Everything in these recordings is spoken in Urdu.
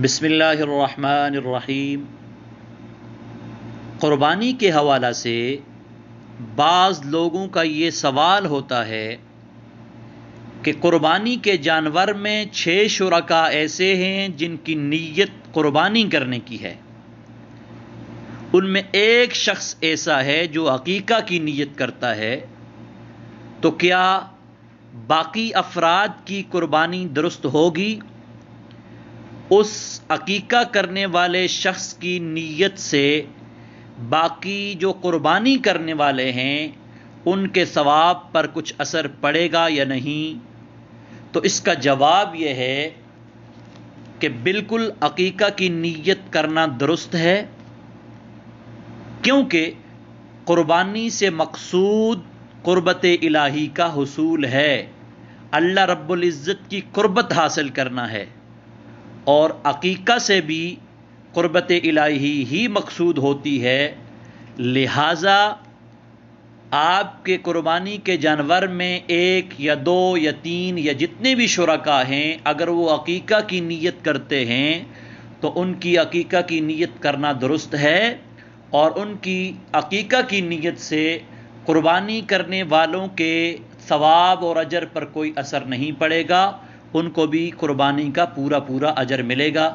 بسم اللہ الرحمن الرحیم۔ قربانی کے حوالہ سے بعض لوگوں کا یہ سوال ہوتا ہے کہ قربانی کے جانور میں 6 شرکاء ایسے ہیں جن کی نیت قربانی کرنے کی ہے، ان میں ایک شخص ایسا ہے جو عقیقہ کی نیت کرتا ہے، تو کیا باقی افراد کی قربانی درست ہوگی؟ اس عقیقہ کرنے والے شخص کی نیت سے باقی جو قربانی کرنے والے ہیں ان کے ثواب پر کچھ اثر پڑے گا یا نہیں؟ تو اس کا جواب یہ ہے کہ بالکل عقیقہ کی نیت کرنا درست ہے، کیونکہ قربانی سے مقصود قربت الہی کا حصول ہے، اللہ رب العزت کی قربت حاصل کرنا ہے، اور عقیقہ سے بھی قربت الہی ہی مقصود ہوتی ہے۔ لہٰذا آپ کے قربانی کے جانور میں 1 یا 2 یا 3 یا جتنے بھی شرکاء ہیں، اگر وہ عقیقہ کی نیت کرتے ہیں تو ان کی عقیقہ کی نیت کرنا درست ہے، اور ان کی عقیقہ کی نیت سے قربانی کرنے والوں کے ثواب اور اجر پر کوئی اثر نہیں پڑے گا، ان کو بھی قربانی کا پورا اجر ملے گا۔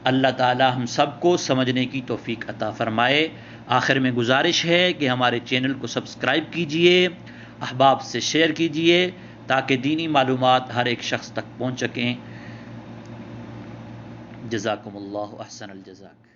اللہ تعالی ہم سب کو سمجھنے کی توفیق عطا فرمائے۔ آخر میں گزارش ہے کہ ہمارے چینل کو سبسکرائب کیجئے، احباب سے شیئر کیجئے تاکہ دینی معلومات ہر ایک شخص تک پہنچ سکیں۔ جزاکم اللہ احسن الجزاک۔